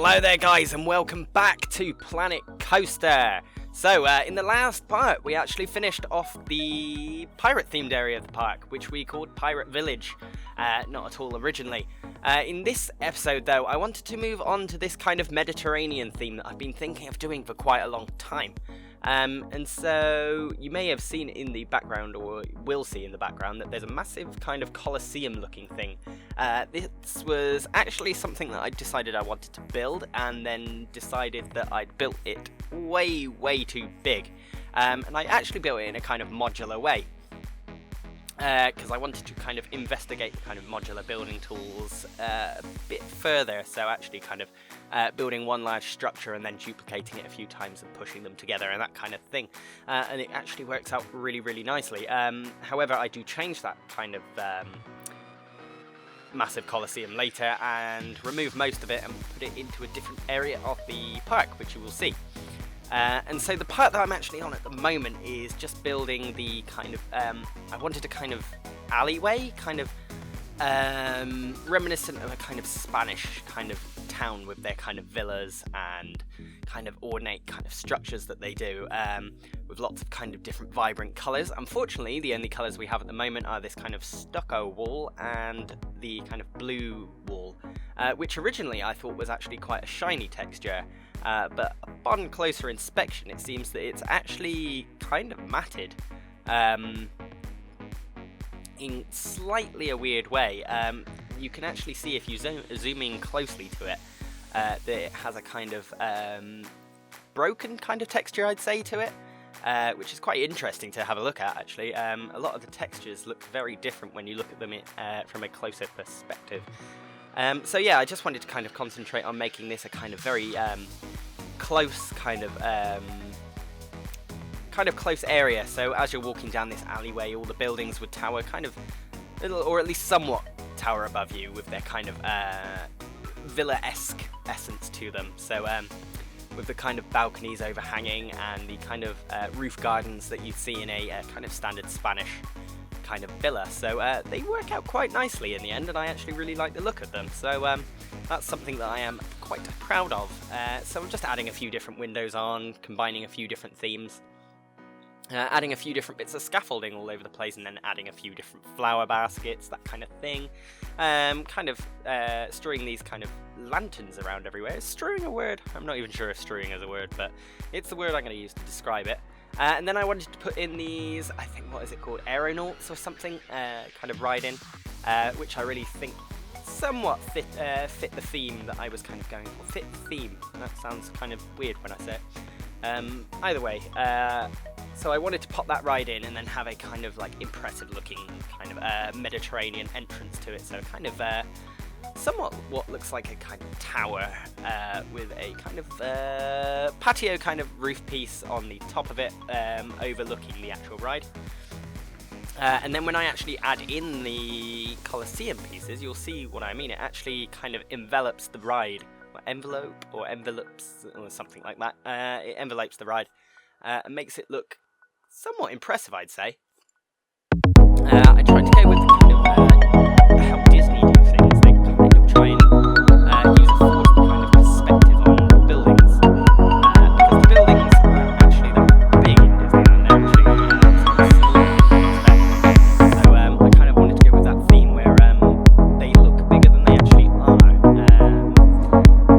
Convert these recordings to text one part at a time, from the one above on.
Hello there guys and welcome back to Planet Coaster. So in the last part we actually finished off the pirate themed area of the park, which we called Pirate Village, not at all originally. In this episode though I wanted to move on to this kind of Mediterranean theme that I've been thinking of doing for quite a long time. And so you may have seen in the background, or will see in the background, that there's a massive kind of Colosseum looking thing. This was actually something that I decided I wanted to build, and then decided that I'd built it way too big. And I actually built it in a kind of modular way. Because I wanted to kind of investigate the kind of modular building tools a bit further, so actually kind of building one large structure and then duplicating it a few times and pushing them together and that kind of thing. And it actually works out really nicely. However, I do change that kind of massive Colosseum later and remove most of it and put it into a different area of the park, which you will see. And so the part that I'm actually on at the moment is just building the kind of, I wanted a kind of alleyway, kind of reminiscent of a kind of Spanish kind of town with their kind of villas and kind of ornate kind of structures that they do, with lots of kind of different vibrant colours. Unfortunately, the only colours we have at the moment are this kind of stucco wall and the kind of blue wall, which originally I thought was actually quite a shiny texture. But upon closer inspection, it seems that it's actually kind of matted in slightly a weird way. You can actually see if you zoom in closely to it, that it has a kind of broken kind of texture, I'd say, to it, which is quite interesting to have a look at, actually. A lot of the textures look very different when you look at them from a closer perspective. So yeah, I just wanted to kind of concentrate on making this a kind of very close kind of close area. So as you're walking down this alleyway, all the buildings would tower kind of little, or at least somewhat tower above you, with their kind of villa-esque essence to them. So with the kind of balconies overhanging and the kind of roof gardens that you'd see in a kind of standard Spanish kind of villa. So they work out quite nicely in the end, and I actually really like the look of them. So that's something that I am quite proud of. So I'm just adding a few different windows on, combining a few different themes, adding a few different bits of scaffolding all over the place, and then adding a few different flower baskets, that kind of thing. Strewing these kind of lanterns around everywhere. Is strewing a word? I'm not even sure if strewing is a word, but it's the word I'm going to use to describe it. And then I wanted to put in these, I think, what is it called, aeronauts or something, kind of ride-in, which I really think somewhat fit the theme that I was kind of going for. Fit the theme. That sounds kind of weird when I say it. Either way, so I wanted to pop that ride in and then have a kind of like impressive looking kind of Mediterranean entrance to it. So kind of somewhat what looks like a kind of tower with a kind of patio kind of roof piece on the top of it, overlooking the actual ride. And then when I actually add in the Colosseum pieces, you'll see what I mean. It actually kind of envelops the ride, or envelopes, or something like that. It envelopes the ride and makes it look somewhat impressive, I'd say. I tried to go with the kind of how Disney do things. They kind of try and use a forced kind of perspective on buildings, because the buildings aren't actually that big in Disneyland. They're actually small. So I kind of wanted to go with that theme where they look bigger than they actually are.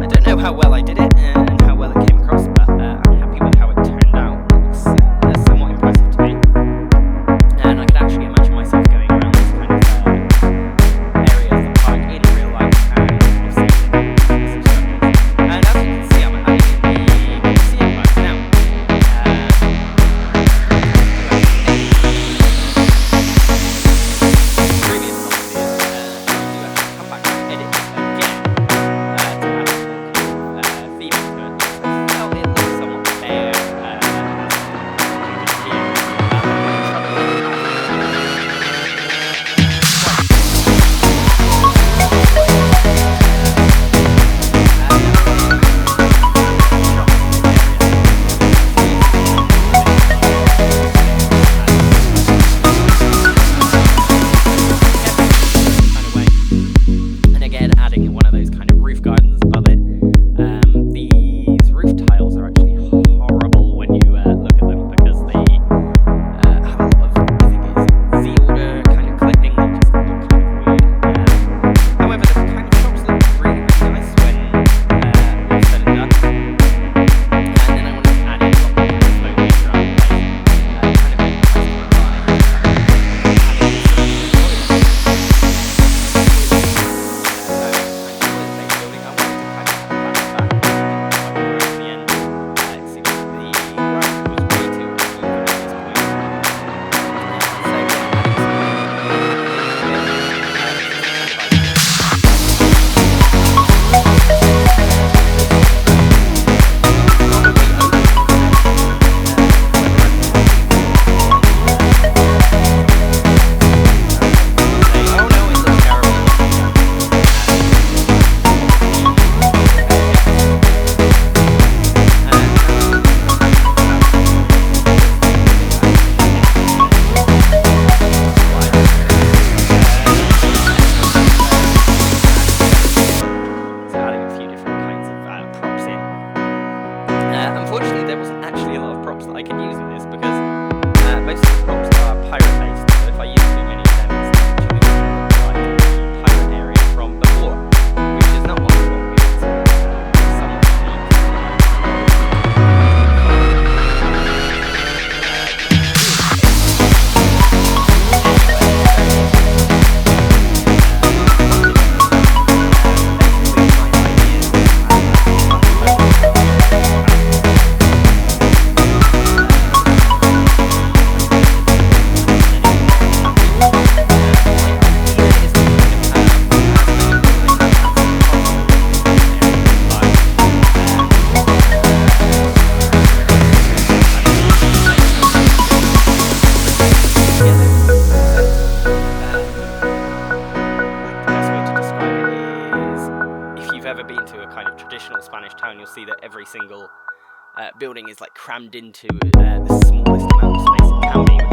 I don't know how well I did it and how well it came across, but I'm happy with how it turned out. It looks somewhat impressive to me, and I could actually imagine myself going around this kind of area of the park in real life and seeing some structures. And as you can see, I'm adding in the Colosseum parts now. Previous Colosseum, you have to come back and edit it again to add theme into it. Well, it looks somewhat bare, and again adding one of those kind of roof gardens above it. ever been to a kind of traditional Spanish town, you'll see that every single building is like crammed into the smallest amount of space it can be.